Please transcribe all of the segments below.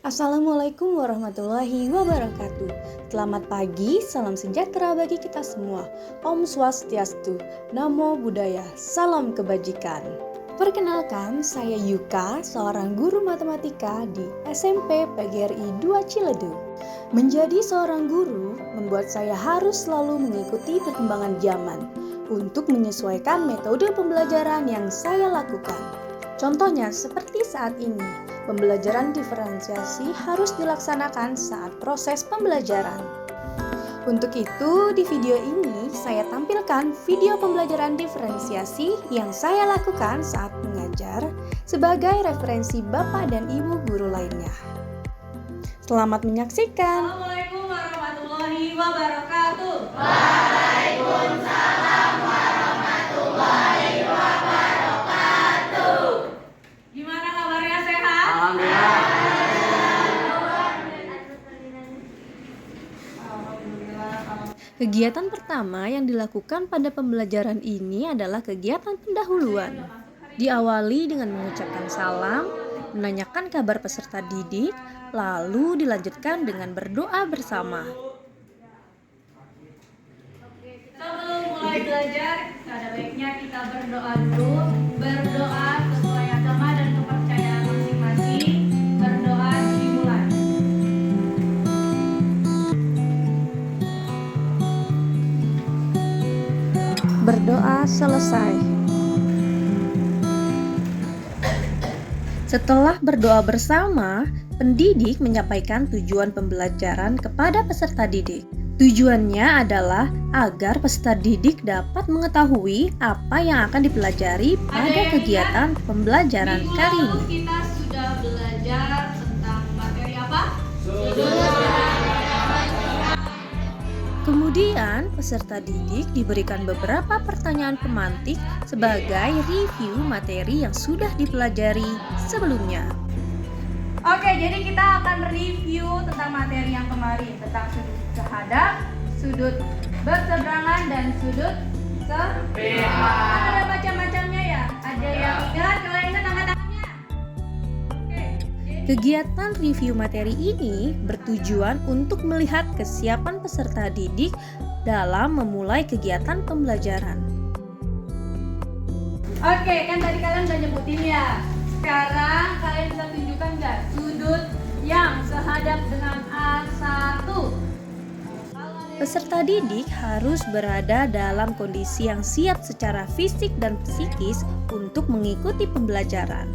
Assalamualaikum warahmatullahi wabarakatuh. Selamat pagi, salam sejahtera bagi kita semua. Om Swastiastu, Namo Buddhaya, salam kebajikan. Perkenalkan, saya Yuka, seorang guru matematika di SMP PGRI 2 Ciledug. Menjadi seorang guru membuat saya harus selalu mengikuti perkembangan zaman untuk menyesuaikan metode pembelajaran yang saya lakukan. Contohnya seperti saat ini, pembelajaran diferensiasi harus dilaksanakan saat proses pembelajaran. Untuk itu, di video ini saya tampilkan video pembelajaran diferensiasi yang saya lakukan saat mengajar sebagai referensi Bapak dan Ibu guru lainnya. Selamat menyaksikan. Assalamualaikum warahmatullahi wabarakatuh. Waalaikumsalam warahmatullahi wabarakatuh. Gimana kabarnya, sehat? Alhamdulillah. Kegiatan pertama yang dilakukan pada pembelajaran ini adalah kegiatan pendahuluan. Diawali dengan mengucapkan salam, menanyakan kabar peserta didik, lalu dilanjutkan dengan berdoa bersama. Sebelum mulai belajar, ada baiknya kita berdoa dulu. Berdoa sesuai agama dan kepercayaan masing-masing. Berdoa dimulai. Berdoa selesai. Setelah berdoa bersama, pendidik menyampaikan tujuan pembelajaran kepada peserta didik. Tujuannya adalah agar peserta didik dapat mengetahui apa yang akan dipelajari pada kegiatan pembelajaran Minggu kali lalu ini. kita sudah belajar tentang materi apa? Kemudian, peserta didik diberikan beberapa pertanyaan pemantik sebagai review materi yang sudah dipelajari sebelumnya. Oke, jadi kita akan review tentang materi yang kemarin, tentang sudut sehadap, sudut berseberangan, dan sudut sepihak. Kan ada macam-macamnya ya? Ada yang ingat? Kalau ingat angkat tangannya. Oke, jadi Kegiatan review materi ini bertujuan untuk melihat kesiapan peserta didik dalam memulai kegiatan pembelajaran. Oke, kan tadi kalian udah nyebutin ya. Sekarang kalian bisa tunjukkan nggak sudut yang sehadap dengan A1? Peserta didik harus berada dalam kondisi yang siap secara fisik dan psikis untuk mengikuti pembelajaran.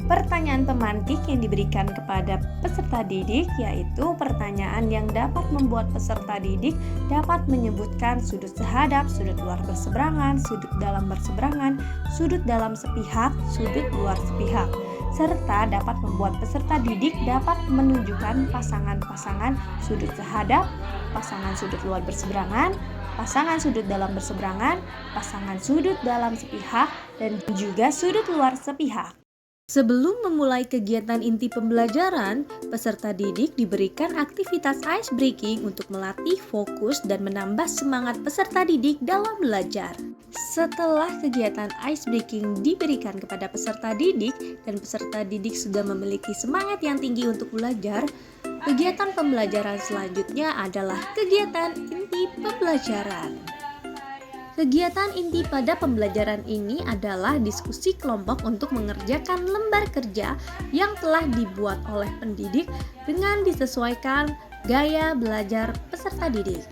Pertanyaan pemantik yang diberikan kepada peserta didik yaitu pertanyaan yang dapat membuat peserta didik dapat menyebutkan sudut sehadap, sudut luar berseberangan, sudut dalam berseberangan, sudut dalam sepihak, sudut luar sepihak, serta dapat membuat peserta didik dapat menunjukkan pasangan-pasangan sudut sehadap, pasangan sudut luar berseberangan, pasangan sudut dalam berseberangan, pasangan sudut dalam sepihak, dan juga sudut luar sepihak. Sebelum memulai kegiatan inti pembelajaran, peserta didik diberikan aktivitas ice breaking untuk melatih fokus dan menambah semangat peserta didik dalam belajar. Setelah kegiatan ice breaking diberikan kepada peserta didik dan peserta didik sudah memiliki semangat yang tinggi untuk belajar, kegiatan pembelajaran selanjutnya adalah kegiatan inti pembelajaran. Kegiatan inti pada pembelajaran ini adalah diskusi kelompok untuk mengerjakan lembar kerja yang telah dibuat oleh pendidik dengan disesuaikan gaya belajar peserta didik.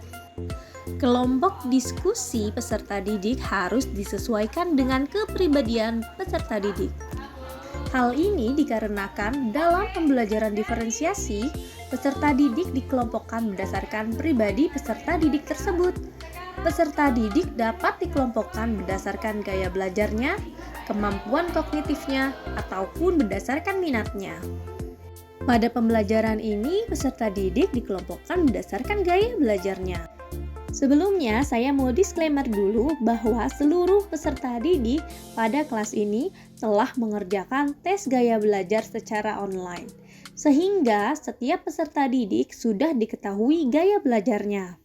Kelompok diskusi peserta didik harus disesuaikan dengan kepribadian peserta didik. Hal ini dikarenakan dalam pembelajaran diferensiasi, peserta didik dikelompokkan berdasarkan pribadi peserta didik tersebut. Peserta didik dapat dikelompokkan berdasarkan gaya belajarnya, kemampuan kognitifnya, ataupun berdasarkan minatnya. Pada pembelajaran ini, peserta didik dikelompokkan berdasarkan gaya belajarnya. Sebelumnya, saya mau disclaimer dulu bahwa seluruh peserta didik pada kelas ini telah mengerjakan tes gaya belajar secara online, sehingga setiap peserta didik sudah diketahui gaya belajarnya.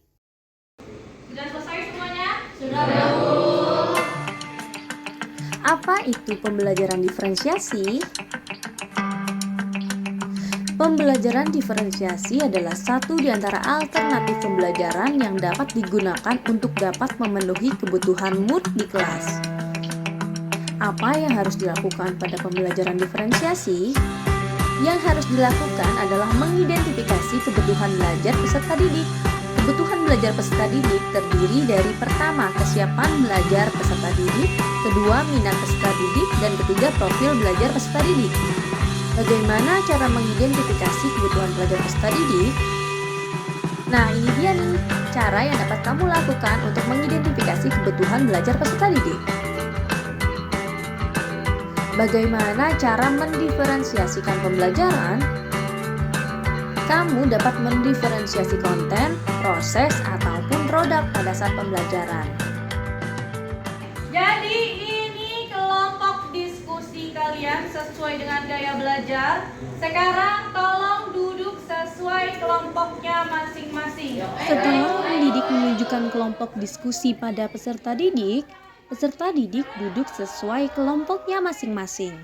Sudah selesai semuanya? Sudah, Bu. Apa itu pembelajaran diferensiasi? Pembelajaran diferensiasi adalah satu di antara alternatif pembelajaran yang dapat digunakan untuk dapat memenuhi kebutuhan mood di kelas. Apa yang harus dilakukan pada pembelajaran diferensiasi? Yang harus dilakukan adalah mengidentifikasi kebutuhan belajar peserta didik. Kebutuhan belajar peserta didik terdiri dari pertama, kesiapan belajar peserta didik, kedua, minat peserta didik, dan ketiga, profil belajar peserta didik. Bagaimana cara mengidentifikasi kebutuhan belajar peserta didik? Nah, ini dia nih cara yang dapat kamu lakukan untuk mengidentifikasi kebutuhan belajar peserta didik. Bagaimana cara mendiferensiasikan pembelajaran? Kamu dapat mendiferensiasi konten, proses, ataupun produk pada saat pembelajaran. Jadi ini kelompok diskusi kalian sesuai dengan gaya belajar. Sekarang tolong duduk sesuai kelompoknya masing-masing. Setelah pendidik menunjukkan kelompok diskusi pada peserta didik duduk sesuai kelompoknya masing-masing.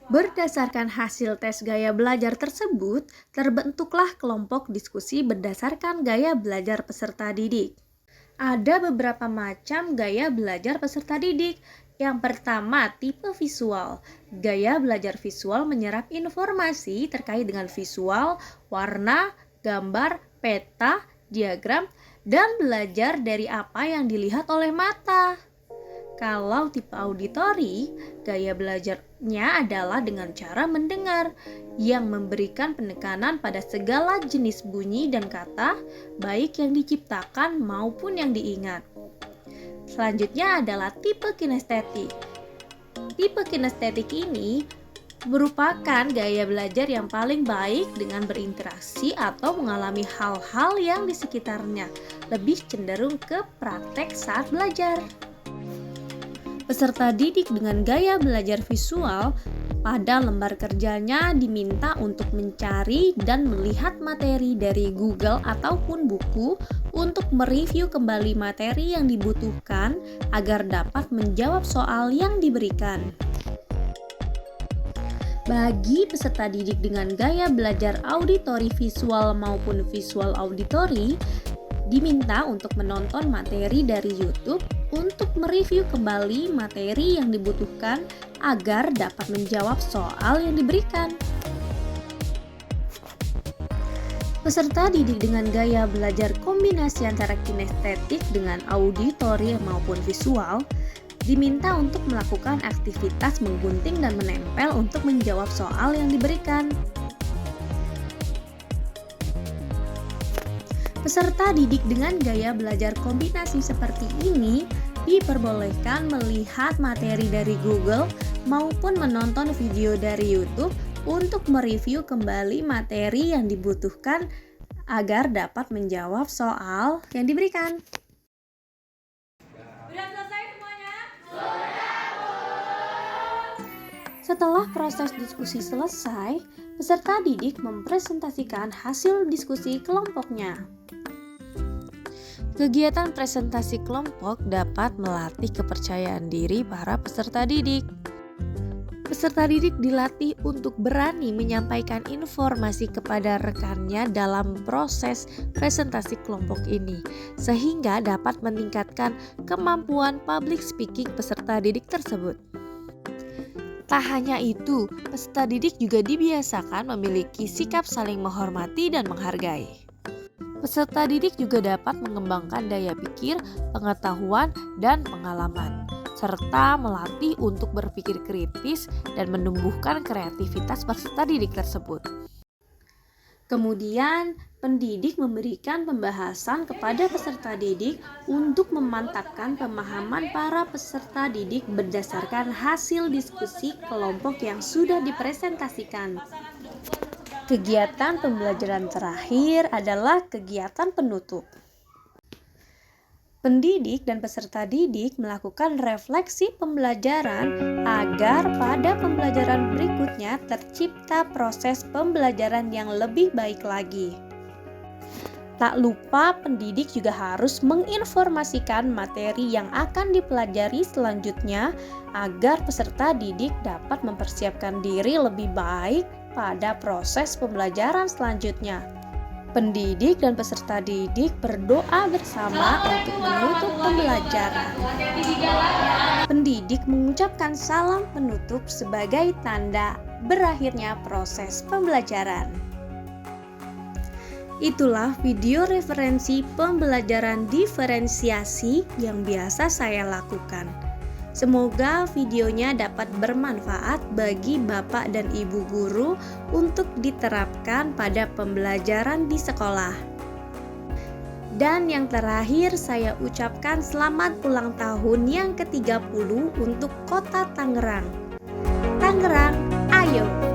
Berdasarkan hasil tes gaya belajar tersebut, terbentuklah kelompok diskusi berdasarkan gaya belajar peserta didik. Ada beberapa macam gaya belajar peserta didik. Yang pertama, tipe visual. Gaya belajar visual menyerap informasi terkait dengan visual, warna, gambar, peta, diagram, dan belajar dari apa yang dilihat oleh mata. Kalau tipe auditori, gaya belajarnya adalah dengan cara mendengar yang memberikan penekanan pada segala jenis bunyi dan kata, baik yang diciptakan maupun yang diingat. Selanjutnya adalah tipe kinestetik. Tipe kinestetik ini merupakan gaya belajar yang paling baik dengan berinteraksi atau mengalami hal-hal yang di sekitarnya, lebih cenderung ke praktek saat belajar. Peserta didik dengan gaya belajar visual pada lembar kerjanya diminta untuk mencari dan melihat materi dari Google ataupun buku untuk mereview kembali materi yang dibutuhkan agar dapat menjawab soal yang diberikan. Bagi peserta didik dengan gaya belajar auditori visual maupun visual auditori, diminta untuk menonton materi dari YouTube untuk mereview kembali materi yang dibutuhkan agar dapat menjawab soal yang diberikan. Peserta didik dengan gaya belajar kombinasi antara kinestetik dengan auditori maupun visual diminta untuk melakukan aktivitas menggunting dan menempel untuk menjawab soal yang diberikan. Peserta didik dengan gaya belajar kombinasi seperti ini diperbolehkan melihat materi dari Google maupun menonton video dari YouTube untuk mereview kembali materi yang dibutuhkan agar dapat menjawab soal yang diberikan. Sudah selesai semuanya? Setelah proses diskusi selesai, peserta didik mempresentasikan hasil diskusi kelompoknya. Kegiatan presentasi kelompok dapat melatih kepercayaan diri para peserta didik. Peserta didik dilatih untuk berani menyampaikan informasi kepada rekannya dalam proses presentasi kelompok ini, sehingga dapat meningkatkan kemampuan public speaking peserta didik tersebut. Tak hanya itu, peserta didik juga dibiasakan memiliki sikap saling menghormati dan menghargai. Peserta didik juga dapat mengembangkan daya pikir, pengetahuan, dan pengalaman, serta melatih untuk berpikir kritis dan menumbuhkan kreativitas peserta didik tersebut. Kemudian, pendidik memberikan pembahasan kepada peserta didik untuk memantapkan pemahaman para peserta didik berdasarkan hasil diskusi kelompok yang sudah dipresentasikan. Kegiatan pembelajaran terakhir adalah kegiatan penutup. Pendidik dan peserta didik melakukan refleksi pembelajaran agar pada pembelajaran berikutnya tercipta proses pembelajaran yang lebih baik lagi. Tak lupa, pendidik juga harus menginformasikan materi yang akan dipelajari selanjutnya agar peserta didik dapat mempersiapkan diri lebih baik pada proses pembelajaran selanjutnya. Pendidik dan peserta didik berdoa bersama untuk menutup pembelajaran. Pendidik mengucapkan salam penutup sebagai tanda berakhirnya proses pembelajaran. Itulah video referensi pembelajaran diferensiasi yang biasa saya lakukan. Semoga videonya dapat bermanfaat bagi Bapak dan Ibu guru untuk diterapkan pada pembelajaran di sekolah. Dan yang terakhir, saya ucapkan selamat ulang tahun yang ke-30 untuk Kota Tangerang. Tangerang, ayo!